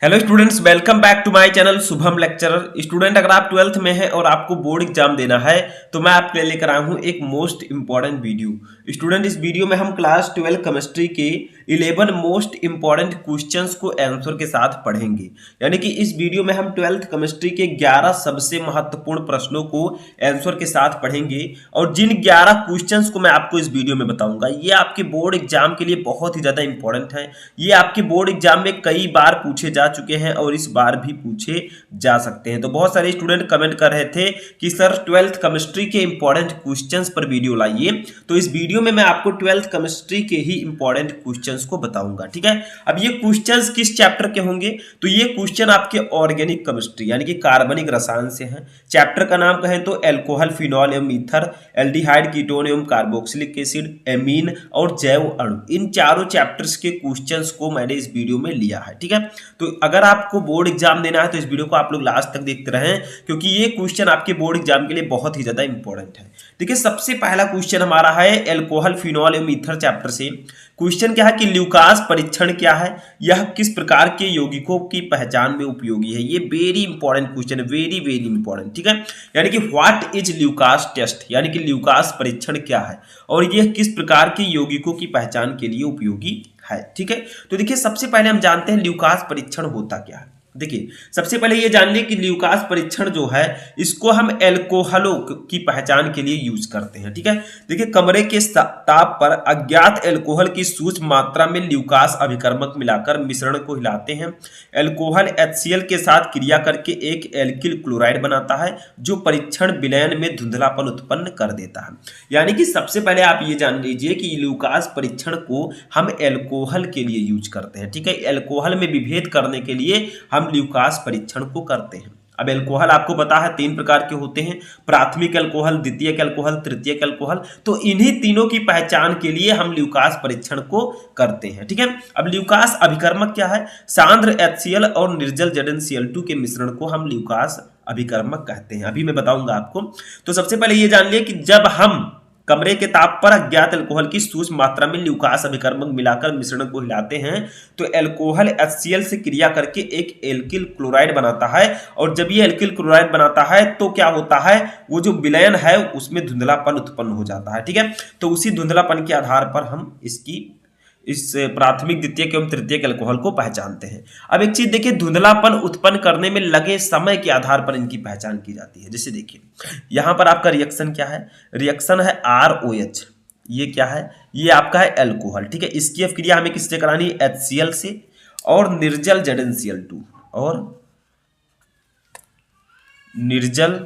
Hello students, welcome back to my channel Shubham lecturer. Student, अगर आप 12th में हैं और आपको बोर्ड एग्जाम देना है तो मैं आपके लिए लेकर आया हूं एक मोस्ट इंपॉर्टेंट वीडियो। स्टूडेंट, इस वीडियो में हम क्लास 12 केमिस्ट्री के 11 मोस्ट इंपॉर्टेंट क्वेश्चंस को आंसर के साथ पढ़ेंगे। यानी कि इस वीडियो में हम 12th केमिस्ट्री के 11 सबसे महत्वपूर्ण प्रश्नों को आंसर के साथ पढ़ेंगे और जिन 11 क्वेश्चंस को मैं आपको इस वीडियो में बताऊंगा ये आपके बोर्ड एग्जाम के लिए बहुत ही ज्यादा इंपॉर्टेंट है। ये आपके बोर्ड एग्जाम में कई बार पूछे जा चुके हैं और इस बार भी पूछे जा सकते हैं। तो बहुत सारे स्टूडेंट कमेंट कर रहे थे कि सर 12th केमिस्ट्री के इंपॉर्टेंट क्वेश्चंस पर वीडियो लाइए, तो इस वीडियो में मैं आपको 12th केमिस्ट्री के ही इंपॉर्टेंट क्वेश्चंस को बताऊंगा। ठीक है, अब ये क्वेश्चंस किस चैप्टर के होंगे? तो ये क्वेश्चन आपके ऑर्गेनिक केमिस्ट्री यानी कि कार्बनिक रसायन से हैं। चैप्टर का नाम कहें तो एल्कोहल, फिनॉल एवं ईथर, एल्डिहाइड, कीटोन एवं कार्बोक्सिलिक एसिड, एमीन और जैव अणु, इन चारों चैप्टर्स के क्वेश्चंस को मैंने इस वीडियो में लिया है। ठीक है, तो अगर आपको बोर्ड एग्जाम देना है तो इस वीडियो को आप लोग लास्ट तक देखते रहें, क्योंकि ये क्वेश्चन आपके बोर्ड एग्जाम के लिए बहुत ही ज्यादा इंपॉर्टेंट है। देखिए, सबसे पहला क्वेश्चन हमारा है एल्कोहल, फिनॉल एवं ईथर चैप्टर से। क्वेश्चन क्या है कि ल्यूकास परीक्षण क्या है, यह किस प्रकार के यौगिकों की पहचान में उपयोगी है। ये वेरी इंपॉर्टेंट क्वेश्चन है, वेरी वेरी इंपॉर्टेंट। ठीक है, यानी कि व्हाट इज ल्यूकास टेस्ट, यानी कि ल्यूकास परीक्षण क्या है और यह किस प्रकार के यौगिकों की पहचान के लिए उपयोगी है। ठीक है, तो देखिए सबसे पहले हम जानते हैं ल्यूकास परीक्षण होता क्या है। देखिए, सबसे पहले ये जान लें कि ल्यूकास परीक्षण जो है इसको हम एल्कोहलों की पहचान के लिए यूज करते हैं। ठीक है, देखिए कमरे के ताप पर अज्ञात एल्कोहल की सूक्ष्म मात्रा में ल्यूकास अभिकर्मक मिलाकर मिश्रण को हिलाते हैं। एल्कोहल HCl के साथ क्रिया करके एक एल्किल क्लोराइड बनाता है जो परीक्षण विलयन में धुंधलापन उत्पन्न कर देता है। यानी कि सबसे पहले आप ये जान लीजिए कि ल्यूकास परीक्षण को हम एल्कोहल के लिए यूज करते हैं। ठीक है, एल्कोहल में विभेद करने के लिए हम ल्यूकास परीक्षण को करते हैं। अब एल्कोहल आपको पता है 3 प्रकार के होते हैं, प्राथमिक एल्कोहल, द्वितीयक एल्कोहल, तृतीयक एल्कोहल। तो इन्हीं तीनों की पहचान के लिए हम ल्यूकास परीक्षण को करते हैं। ठीक है, अब ल्यूकास अभिकर्मक क्या है? सांद्र HCl और निर्जल ZnCl2 के मिश्रण को हम ल्यूकास अभिकर्मक कहते हैं। अभी मैं बताऊंगा आपको। तो सबसे पहले ये जान लिया कि जब हम कमरे के ताप पर अज्ञात एल्कोहल की सूक्ष्म मात्रा में ल्यूकास अभिकर्मक मिलाकर मिश्रण को हिलाते हैं तो एल्कोहल HCl से क्रिया करके एक एल्किल क्लोराइड बनाता है और जब ये एल्किल क्लोराइड बनाता है तो क्या होता है, वो जो विलयन है उसमें धुंधलापन उत्पन्न हो जाता है। ठीक है, तो उसी धुंधलापन के आधार पर हम इस प्राथमिक, द्वितीयक एवं तृतीयक एल्कोहल को पहचानते हैं। अब एक चीज देखिए, धुंधलापन उत्पन्न करने में लगे समय के आधार पर इनकी पहचान की जाती है। जैसे देखिए यहां पर आपका रिएक्शन क्या है? रिएक्शन है ROH। ये क्या है? ये आपका है एल्कोहल। ठीक है, इसकी अभिक्रिया हमें किससे करानी है? HCl से और निर्जल ZnCl2 और निर्जल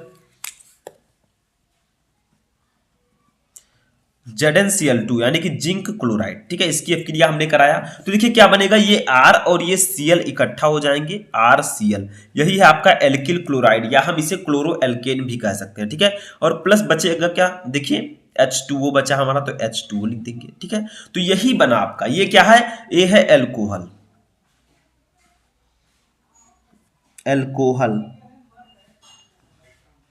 ZnCl2 यानी कि जिंक क्लोराइड। ठीक है, इसकी अभिक्रिया हमने कराया तो देखिए क्या बनेगा, ये R और ये Cl इकट्ठा हो जाएंगे, RCl। यही है आपका एल्किल क्लोराइड या हम इसे क्लोरो एल्केन भी कह सकते हैं। ठीक है, और प्लस बचेगा क्या? देखिए H2O बचा हमारा तो H2O लिख देंगे। ठीक है, तो यही बना आपका, ये क्या है? ये है एल्कोहल। एल्कोहल,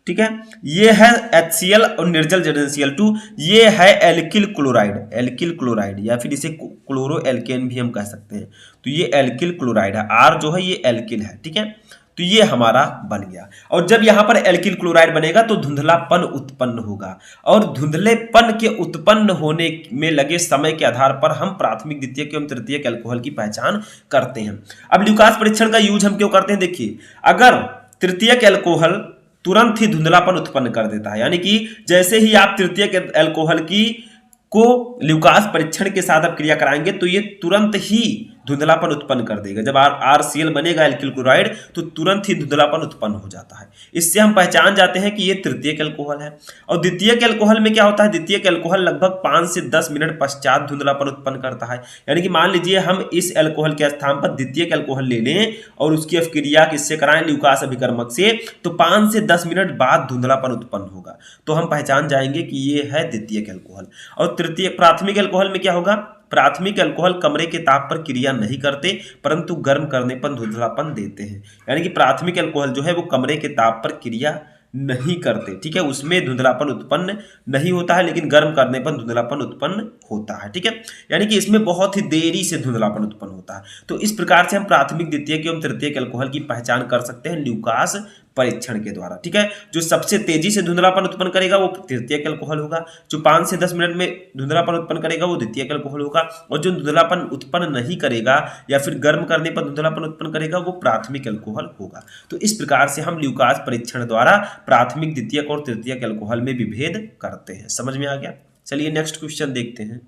ठीक है, ये है HCl और निर्जल ZnCl2। ये है एल्किल क्लोराइड, एल्किल क्लोराइड या फिर इसे क्लोरो एल्केन भी हम कह सकते हैं। तो ये एल्किल क्लोराइड है, R जो है ये एल्किल है। ठीक है, तो ये हमारा बन गया और जब यहां पर एल्किल क्लोराइड बनेगा तो धुंधलापन उत्पन्न होगा और धुंधलेपन के उत्पन्न होने में लगे समय के आधार पर हम प्राथमिक, द्वितीयक एवं तृतीयक एल्कोहल की पहचान करते हैं। अब ल्यूकास परीक्षण का यूज हम क्यों करते हैं? देखिए, अगर तृतीयक एल्कोहल तुरंत ही धुंधलापन उत्पन्न कर देता है, यानी कि जैसे ही आप तृतीयक एल्कोहल को ल्यूकास परीक्षण के साथ आप क्रिया कराएंगे तो ये तुरंत ही धुंधलापन उत्पन्न कर देगा। जब RCl बनेगा एल्किल क्लोराइड तो तुरंत ही धुंधलापन उत्पन्न हो जाता है। इससे हम पहचान जाते हैं कि ये तृतीयक एल्कोहल है। और द्वितीयक एल्कोहल में क्या होता है? द्वितीयक एल्कोहल लगभग 5 से 10 मिनट पश्चात धुंधलापन उत्पन्न करता है। यानी कि मान लीजिए हम इस एल्कोहल के स्थान पर द्वितीयक एल्कोहल ले लें और उसकी अभिक्रिया किससे कराएं? ल्यूकास अभिकर्मक से, तो 5 से 10 मिनट बाद धुंधलापन उत्पन्न होगा। तो हम पहचान जाएंगे कि ये है द्वितीयक एल्कोहल। और प्राथमिक एल्कोहल में क्या होगा? प्राथमिक अल्कोहल कमरे के ताप पर क्रिया नहीं करते परंतु गर्म करने पर धुंधलापन देते हैं। यानी कि प्राथमिक अल्कोहल जो है वो कमरे के ताप पर क्रिया नहीं करते, ठीक है, उसमें धुंधलापन उत्पन्न नहीं होता है, लेकिन गर्म करने पर धुंधलापन उत्पन्न होता है, ठीक है। यानी कि इसमें बहुत ही देरी से धुंधलापन उत्पन्न होता है। तो इस प्रकार से हम प्राथमिक, द्वितीयक एवं तृतीयक अल्कोहल की पहचान कर सकते हैं ल्यूकास परीक्षण के द्वारा, ठीक है। जो सबसे तेजी से धुंधलापन उत्पन्न करेगा वो तृतीयक अल्कोहल होगा, जो 5 से 10 मिनट में धुंधलापन उत्पन्न करेगा वो द्वितीयक अल्कोहल होगा, और जो धुंधलापन उत्पन्न नहीं करेगा या फिर गर्म करने पर धुंधलापन उत्पन्न करेगा वो प्राथमिक अल्कोहल होगा। तो इस प्रकार से हम ल्यूकास परीक्षण द्वारा प्राथमिक, द्वितीयक और तृतीयक अल्कोहल में विभेद करते हैं। समझ में आ गया? चलिए नेक्स्ट क्वेश्चन देखते हैं।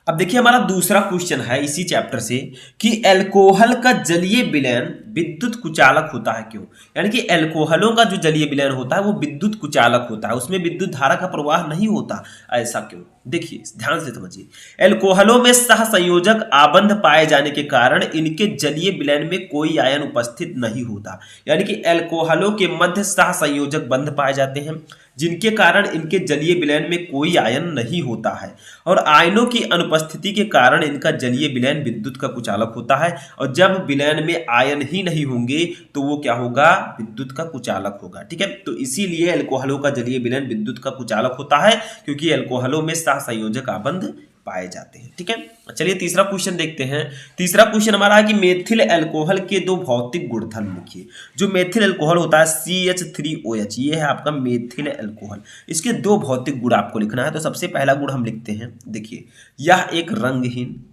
अब देखिए हमारा दूसरा क्वेश्चन है इसी चैप्टर से कि अल्कोहल का जलीय विलयन विद्युत कुचालक होता है क्यों? यानी कि अल्कोहलों का जो जलीय विलयन होता है वो विद्युत कुचालक होता है, उसमें विद्युत धारा का प्रवाह नहीं होता, ऐसा क्यों? देखिए ध्यान से समझिए। अल्कोहलों में सहसंयोजक आबंध पाए जाने के कारण इनके जलीय विलयन में कोई आयन उपस्थित नहीं होता। यानी कि अल्कोहलों के मध्य सहसंयोजक बंध पाए जाते हैं जिनके कारण इनके जलीय विलयन में कोई आयन नहीं होता है, और आयनों की अनुपस्थिति के कारण इनका जलीय विलयन विद्युत का कुचालक होता है। और जब विलयन में आयन ही नहीं होंगे तो वो क्या होगा? विद्युत का कुचालक होगा, ठीक है। तो इसीलिए अल्कोहलों का जलीय विलयन विद्युत का कुचालक होता है, क्योंकि अल्कोहलों में सहसंयोजक आबंध पाए जाते हैं, ठीक है। चलिए तीसरा क्वेश्चन देखते हैं। तीसरा क्वेश्चन हमारा है कि मेथिल अल्कोहल के दो भौतिक गुणधर्म लिखिए। जो मेथिल अल्कोहल होता है CH3OH, ये है आपका मेथिल अल्कोहल। इसके दो भौतिक गुण आपको लिखना है। तो सबसे पहला गुण हम लिखते हैं, देखिए यह एक रंगहीन,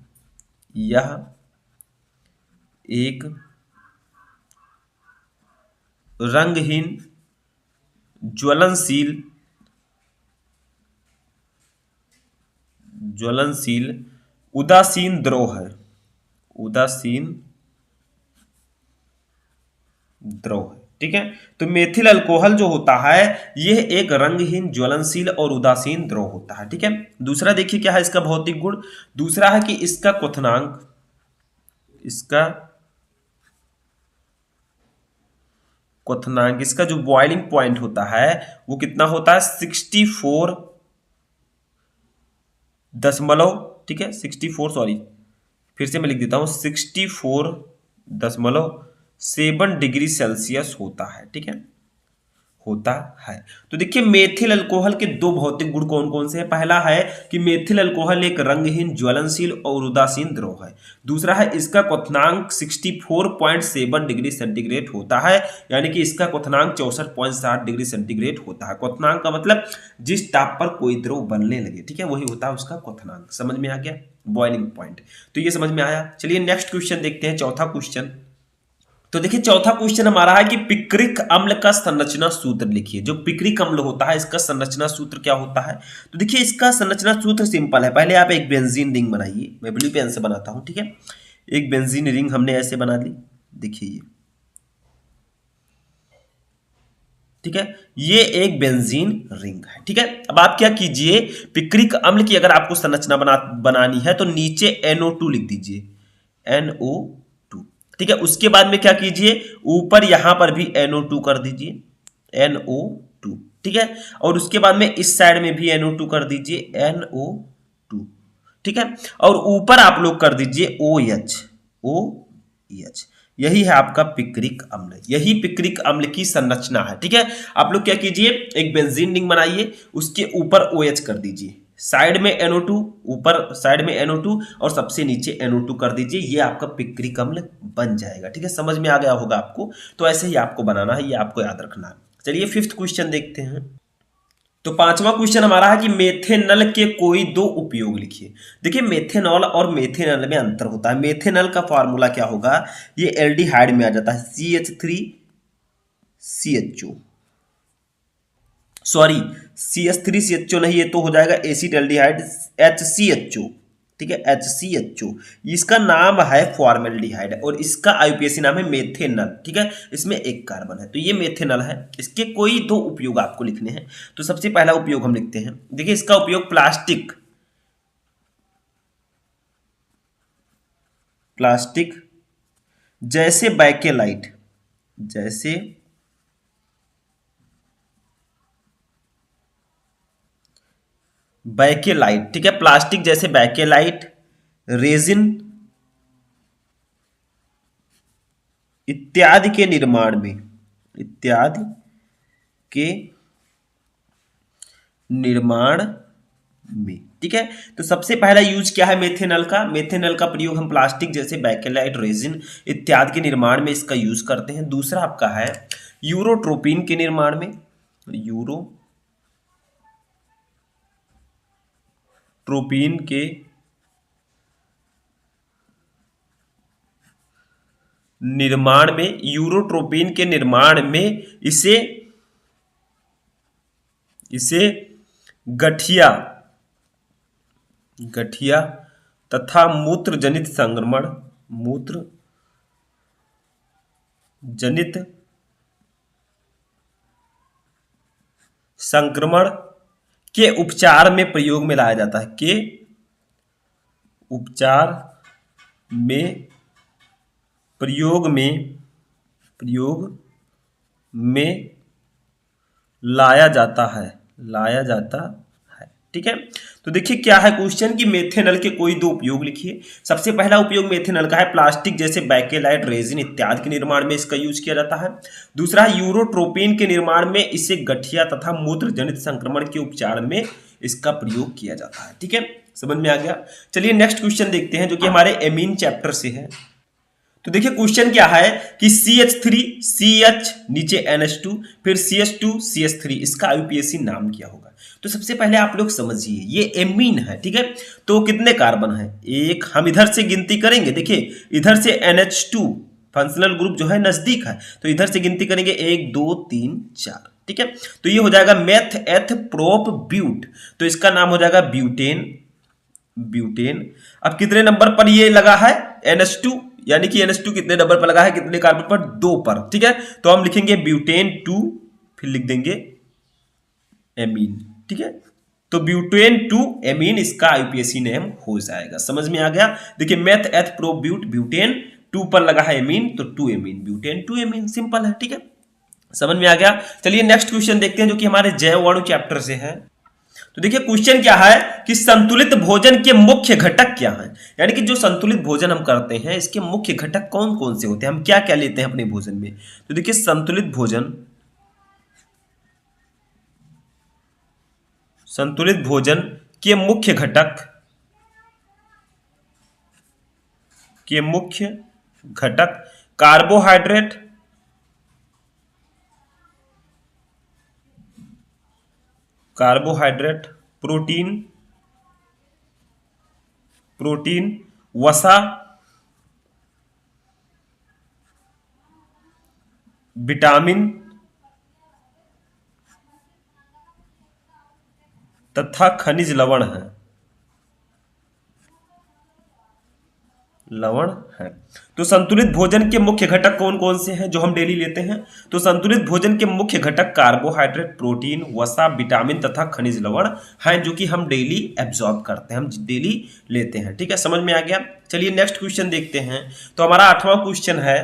यह एक रंगहीन, ज्वलनशील उदासीन द्रव है, उदासीन द्रव है, ठीक है। तो मेथिल अल्कोहल जो होता है यह एक रंगहीन, ज्वलनशील और उदासीन द्रव होता है, ठीक है। दूसरा देखिए क्या है इसका भौतिक गुण। दूसरा है कि इसका क्वथनांक, इसका जो बॉइलिंग पॉइंट होता है वो कितना होता है? 64 दशमलव, ठीक है, 64, सॉरी फिर से मैं लिख देता हूं, 64.7 डिग्री सेल्सियस होता है, ठीक है, होता है। तो देखिए मेथिल अल्कोहल के दो भौतिक गुण कौन कौन से हैं? पहला है कि मेथिल अल्कोहल एक रंगहीन, ज्वलनशील और उदासीन द्रव है। दूसरा है इसका क्वथनांक 64.7 डिग्री सेंटीग्रेड होता है, यानी कि इसका क्वथनांक 64.7 डिग्री सेंटीग्रेड होता है। क्वथनांक का मतलब जिस ताप पर कोई द्रव बनने लगे, ठीक है, वही होता है उसका क्वथनांक। समझ में आ गया? Boiling point. तो ये समझ में आया। चलिए नेक्स्ट क्वेश्चन देखते हैं, चौथा क्वेश्चन। तो देखिए चौथा क्वेश्चन हमारा है कि पिक्रिक अम्ल का संरचना सूत्र लिखिए। जो पिक्रिक अम्ल होता है इसका संरचना सूत्र क्या होता है? तो देखिए इसका संरचना सूत्र सिंपल है। पहले आप एक बेंजीन रिंग बनाइए, मैं ब्लू पेन से बनाता हूं, ठीक है। एक बेंजीन रिंग हमने ऐसे बना ली, देखिए ये, ठीक है, ये एक बेंजीन रिंग है, ठीक है। अब आप क्या कीजिए, पिक्रिक अम्ल की अगर आपको संरचना बनानी है तो नीचे NO2 लिख दीजिए, NO2, ठीक है। उसके बाद में क्या कीजिए, ऊपर यहां पर भी NO2 कर दीजिए, NO2, ठीक है। और उसके बाद में इस साइड में भी NO2 कर दीजिए, NO2, ठीक है। और ऊपर आप लोग कर दीजिए OH। यही है आपका पिक्रिक अम्ल, यही पिक्रिक अम्ल की संरचना है, ठीक है। आप लोग क्या कीजिए, एक बेंजीन रिंग बनाइए, उसके ऊपर OH कर दीजिए, साइड में NO2, ऊपर साइड में NO2 और सबसे नीचे NO2 कर दीजिए, ये आपका पिक्रिक अम्ल बन जाएगा, ठीक है। समझ में आ गया होगा आपको। तो ऐसे ही आपको बनाना है, ये आपको याद रखना है। चलिए फिफ्थ क्वेश्चन देखते हैं। तो पांचवा क्वेश्चन हमारा है कि मेथेनल के कोई दो उपयोग लिखिए। देखिए मेथेनॉल और मेथेनल में अंतर होता है। मेथेनल का फॉर्मूला क्या होगा, ये एल्डिहाइड में आ जाता है, CH3CHO, सॉरी CH3CHO नहीं, ये तो हो जाएगा एसिड एल्डिहाइड, HCHO, ठीक है, HCHO। इसका नाम है फॉर्मेल्डिहाइड और इसका आईयूपीएसी नाम है मेथेनल, ठीक है। इसमें एक कार्बन है, तो ये मेथेनल है। इसके कोई दो उपयोग आपको लिखने हैं। तो सबसे पहला उपयोग हम लिखते हैं, देखिए इसका उपयोग प्लास्टिक जैसे बैकेलाइट, ठीक है, प्लास्टिक जैसे बैकेलाइट, रेजिन इत्यादि के निर्माण में, के निर्माण में। ठीक है, तो सबसे पहला यूज क्या है मेथेनॉल का? मेथेनॉल का प्रयोग हम प्लास्टिक जैसे बैकेलाइट, रेजिन इत्यादि के निर्माण में इसका यूज करते हैं। दूसरा आपका है यूरोट्रोपिन के निर्माण में, यूरोट्रोपिन के निर्माण में, यूरोट्रोपिन के निर्माण में इसे गठिया तथा मूत्र जनित संक्रमण के उपचार में प्रयोग में लाया जाता है, के उपचार में प्रयोग में लाया जाता है। ठीक है, तो देखिए क्या है क्वेश्चन कि मेथेनॉल के कोई दो उपयोग लिखिए। सबसे पहला उपयोग मेथेनॉल का है प्लास्टिक जैसे बैकेलाइट, रेजिन इत्यादि के निर्माण में इसका यूज किया जाता है। दूसरा है यूरोट्रोपिन के निर्माण में इसे गठिया तथा मूत्र जनित संक्रमण के उपचार में इसका प्रयोग किया जाता है। ठीक है, समझ में आ गया। चलिए नेक्स्ट क्वेश्चन देखते हैं जो कि हमारे एमीन चैप्टर से है। तो देखिए क्वेश्चन क्या है कि CH3 CH नीचे NH2 फिर CH2 CH3 इसका IUPAC नाम क्या होगा? तो सबसे पहले आप लोग समझिए ये एमीन है। ठीक है, तो कितने कार्बन है? एक। हम इधर से गिनती करेंगे, देखिए इधर से NH2 फंक्शनल ग्रुप जो है नजदीक है, तो इधर से गिनती करेंगे 1 2 3 4। ठीक है, तो ये हो जाएगा मेथ एथ प्रोप ब्यूट, तो इसका नाम हो जाएगा ब्यूटेन। अब कितने नंबर पर ये लगा है? NH2, यानी कि NH2 कितने नंबर पर लगा है, कितने कार्बन पर? 2 पर। ठीक है, तो हम लिखेंगे ब्यूटेन 2, फिर लिख देंगे एमीन। ठीक है, तो ब्यूटेन 2 एमीन इसका IUPAC नेम हो जाएगा। समझ में आ गया? देखिए मेथ एथ प्रो ब्यूट, ब्यूटेन 2 पर लगा है एमीन, तो 2 एमीन, ब्यूटेन 2 एमीन, सिंपल है। ठीक है, समझ में आ गया। चलिए नेक्स्ट क्वेश्चन देखते हैं जो कि हमारे जैव अणु चैप्टर से है। तो देखिए क्वेश्चन क्या है कि संतुलित भोजन के मुख्य घटक क्या हैं, यानी कि जो संतुलित भोजन हम करते हैं इसके मुख्य घटक कौन कौन से होते हैं, हम क्या क्या लेते हैं अपने भोजन में। तो देखिए संतुलित भोजन के मुख्य घटक कार्बोहाइड्रेट, प्रोटीन, वसा, विटामिन तथा खनिज लवण है। तो संतुलित भोजन के मुख्य घटक कौन कौन से हैं जो हम डेली लेते हैं? तो संतुलित भोजन के मुख्य घटक कार्बोहाइड्रेट, प्रोटीन, वसा, विटामिन तथा खनिज लवण हैं जो कि हम डेली एब्जॉर्ब करते हैं, हम डेली लेते हैं। ठीक है, समझ में आ गया। चलिए नेक्स्ट क्वेश्चन देखते हैं। तो हमारा 8वां क्वेश्चन है।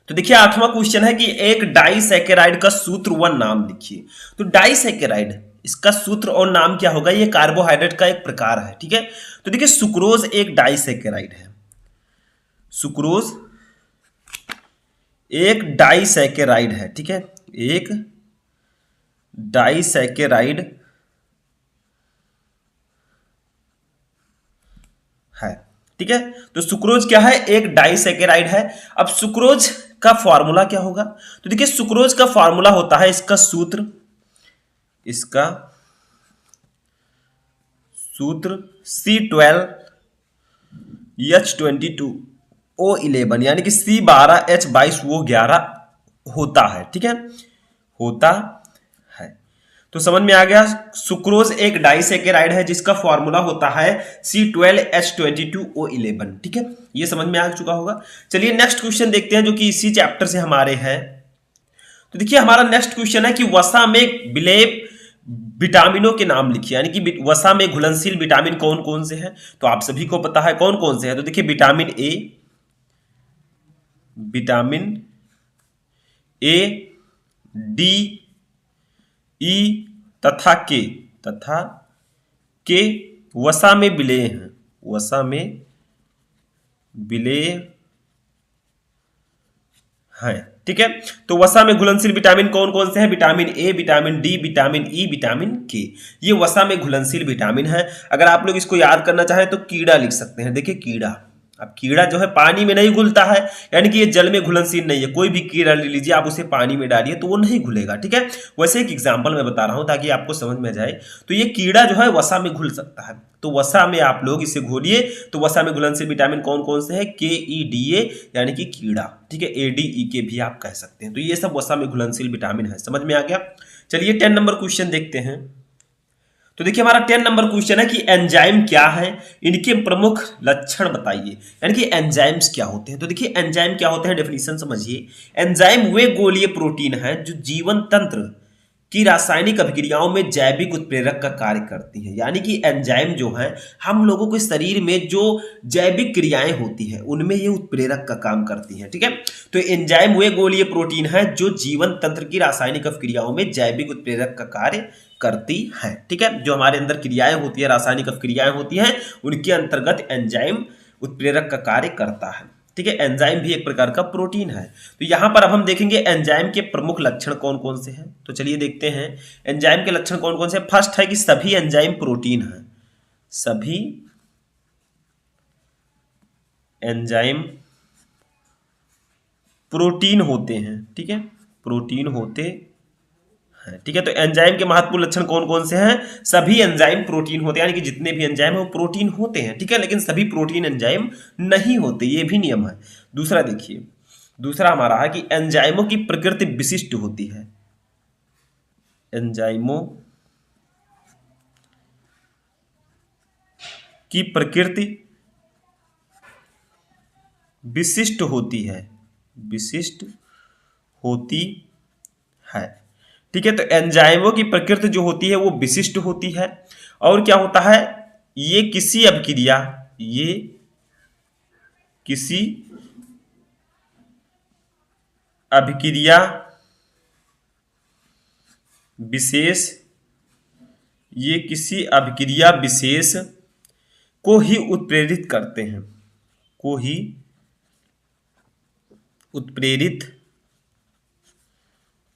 तो देखिए 8वां क्वेश्चन है कि एक डाइसैकेराइड का सूत्र व नाम लिखिए। तो डाइसैकेराइड इसका सूत्र और नाम क्या होगा? ये कार्बोहाइड्रेट का एक प्रकार है। ठीक है, तो देखिए सुक्रोज एक डाइसैकेराइड है, सुक्रोज एक डाइसैकेराइड है। ठीक है, एक डाइसैकेराइड है। ठीक है, तो सुक्रोज क्या है? एक डाइसैकेराइड है। अब सुक्रोज का फॉर्मूला क्या होगा? तो देखिए सुक्रोज का फॉर्मूला होता है, इसका सूत्र C12H22O11 यानी कि C12H22 वो 11 होता है। ठीक है, होता है। तो समझ में आ गया, सुक्रोज एक डाइसैकेराइड है जिसका फॉर्मूला होता है C12H22O11। ठीक है, ये समझ में आ चुका होगा। चलिए नेक्स्ट क्वेश्चन देखते हैं जो कि इसी चैप्टर से हमारे हैं। तो देखिए हमारा नेक्स्ट क्वेश्चन है कि वसा में विलेय विटामिनों के नाम लिखिए, यानी कि वसा में घुलनशील विटामिन कौन कौन से हैं? तो आप सभी को पता है कौन कौन से हैं। तो देखिए विटामिन ए, डी, ई तथा के वसा में विलेय हैं, हैं। ठीक है, तो वसा में घुलनशील विटामिन कौन कौन से हैं? Vitamin A, vitamin D, vitamin E, vitamin के, ये वसा में घुलनशील विटामिन है। अगर आप लोग इसको याद करना चाहें तो कीड़ा लिख सकते हैं। देखिए कीड़ा, अब कीड़ा जो है पानी में नहीं घुलता है, यानी कि ये जल में घुलनशील नहीं है। कोई भी कीड़ा ले लीजिए, आप उसे पानी में डालिए तो वो नहीं घुलेगा। ठीक है, वैसे एक एग्जांपल मैं बता रहा हूं ताकि आपको समझ में जाए। तो ये कीड़ा जो है वसा में घुल सकता है, तो वसा में आप लोग इसे घोलिए। तो वसा में घुलनशील विटामिन कौन कौन से हैं? के ई डी ए, यानी कि कीड़ा। ठीक है, ए डी ई के भी आप कह सकते हैं। तो ये सब वसा में घुलनशील विटामिन है। समझ में आ गया? चलिए 10 नंबर क्वेश्चन देखते हैं। तो देखिए हमारा 10 नंबर क्वेश्चन है कि एंजाइम क्या है, इनके प्रमुख लक्षण बताइए। यानी कि एंजाइम्स क्या होते हैं। तो देखिए एंजाइम क्या होते हैं, डेफिनेशन समझिए। एंजाइम वे गोलीय प्रोटीन है जो जीवन तंत्र की रासायनिक अभिक्रियाओं में जैविक उत्प्रेरक का कार्य करती हैं। यानी कि एंजाइम जो है, हम लोगों के शरीर में जो जैविक क्रियाएं होती हैं उनमें ये उत्प्रेरक का काम करती हैं। ठीक है, तो एंजाइम वे गोलीय प्रोटीन है जो जीवन तंत्र की रासायनिक अभिक्रियाओं में जैविक उत्प्रेरक का कार्य करती हैं। ठीक है, जो हमारे अंदर क्रियाएं होती है, रासायनिक अभिक्रियाएं होती हैं, उनके अंतर्गत एंजाइम उत्प्रेरक का कार्य करता है। ठीक है, एंजाइम भी एक प्रकार का प्रोटीन है। तो यहां पर अब हम देखेंगे एंजाइम के प्रमुख लक्षण कौन कौन से हैं। तो चलिए देखते हैं एंजाइम के लक्षण कौन कौन से हैं। फर्स्ट है कि सभी एंजाइम प्रोटीन हैं। सभी एंजाइम प्रोटीन होते हैं। ठीक है, प्रोटीन होते हैं। ठीक है, तो एंजाइम के महत्वपूर्ण लक्षण कौन कौन से हैं? सभी एंजाइम प्रोटीन होते हैं, यानी कि जितने भी एंजाइम है वो प्रोटीन होते हैं। ठीक है, लेकिन सभी प्रोटीन एंजाइम नहीं होते, ये भी नियम है। दूसरा देखिए, दूसरा हमारा है कि एंजाइमों की प्रकृति विशिष्ट होती है। एंजाइमों की प्रकृति विशिष्ट होती है, विशिष्ट होती है। ठीक है, तो एंजाइमों की प्रकृति जो होती है वो विशिष्ट होती है। और क्या होता है, ये किसी अभिक्रिया, ये किसी अभिक्रिया विशेष, ये किसी अभिक्रिया विशेष को ही उत्प्रेरित करते हैं, को ही उत्प्रेरित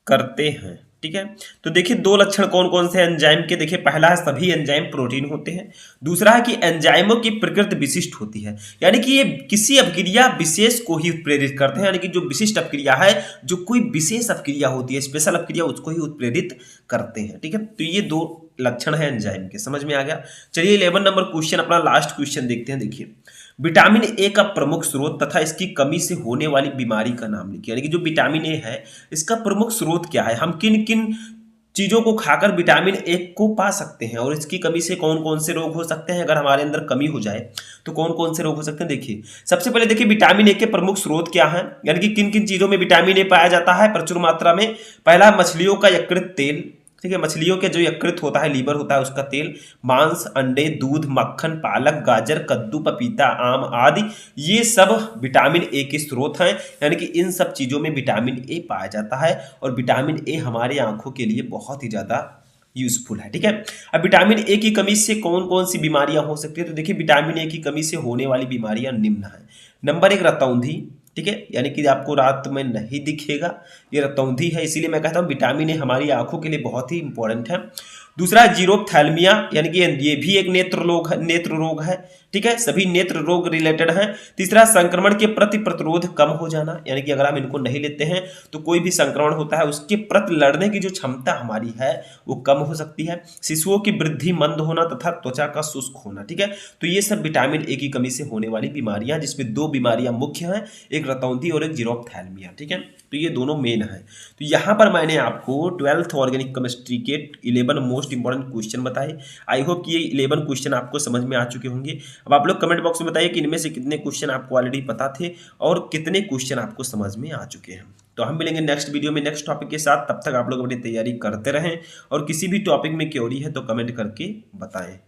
करते हैं। ठीक है, तो देखिए दो लक्षण कौन कौन से एंजाइम के। देखिए पहला है सभी एंजाइम प्रोटीन होते हैं। दूसरा है कि एंजाइमों की प्रकृति विशिष्ट होती है, यानी कि ये किसी अभिक्रिया विशेष को ही उत्प्रेरित करते हैं। यानी कि जो विशिष्ट अभिक्रिया है, जो कोई विशेष अभिक्रिया होती है, स्पेशल अभिक्रिया, उसको ही उत्प्रेरित करते हैं। ठीक है, तो ये दो लक्षण है एंजाइम के। समझ में आ गया? चलिए 11 नंबर क्वेश्चन, अपना लास्ट क्वेश्चन देखते हैं। देखिए विटामिन ए का प्रमुख स्रोत तथा इसकी कमी से होने वाली बीमारी का नाम लिखिए। यानी कि जो विटामिन ए है, इसका प्रमुख स्रोत क्या है, हम किन किन चीजों को खाकर विटामिन ए को पा सकते हैं, और इसकी कमी से कौन कौन से रोग हो सकते हैं। अगर हमारे अंदर कमी हो जाए तो कौन कौन से रोग हो सकते हैं। देखिए सबसे पहले देखिए विटामिन ए के प्रमुख स्रोत क्या है, यानी कि किन किन चीजों में विटामिन ए पाया जाता है प्रचुर मात्रा में। पहला मछलियों का यकृत तेल। ठीक है, मछलियों के जो यकृत होता है, लीवर होता है, उसका तेल। मांस, अंडे, दूध, मक्खन, पालक, गाजर, कद्दू, पपीता, आम आदि, ये सब विटामिन ए के स्रोत हैं। यानी कि इन सब चीज़ों में विटामिन ए पाया जाता है, और विटामिन ए हमारी आंखों के लिए बहुत ही ज़्यादा यूजफुल है। ठीक है, अब विटामिन ए की कमी से कौन कौन सी बीमारियां हो सकती है। तो देखिए विटामिन ए की कमी से होने वाली बीमारियां निम्न है। नंबर 1 रतौंधी। ठीक है, यानी कि आपको रात में नहीं दिखेगा, ये रतौंधी है। इसीलिए मैं कहता हूँ विटामिन ए हमारी आंखों के लिए बहुत ही इंपॉर्टेंट है। दूसरा जीरोप्थैल्मिया, यानी कि ये भी एक नेत्र रोग है। ठीक है, सभी नेत्र रोग रिलेटेड हैं। तीसरा संक्रमण के प्रति प्रतिरोध कम हो जाना, यानी कि अगर हम इनको नहीं लेते हैं तो कोई भी संक्रमण होता है उसके प्रति लड़ने की जो क्षमता हमारी है वो कम हो सकती है। शिशुओं की वृद्धि मंद होना तथा त्वचा का शुष्क होना। ठीक है, तो ये सब विटामिन ए की कमी से होने वाली बीमारियां, जिसमें 2 बीमारियां मुख्य हैं, एक रतौंधी और एक जीरोप्थैल्मिया। ठीक है, तो ये दोनों मेन है। तो यहाँ पर मैंने आपको 12th ऑर्गेनिक केमिस्ट्री के 11 मोस्ट इंपॉर्टेंट क्वेश्चन बताए। आई होप कि ये 11 क्वेश्चन आपको समझ में आ चुके होंगे। अब आप लोग कमेंट बॉक्स में बताइए कि इनमें से कितने क्वेश्चन आपको ऑलरेडी पता थे और कितने क्वेश्चन आपको समझ में आ चुके हैं। तो हम मिलेंगे नेक्स्ट वीडियो में नेक्स्ट टॉपिक के साथ। तब तक आप लोग अपनी तैयारी करते रहें, और किसी भी टॉपिक में क्वेरी है तो कमेंट करके बताएं।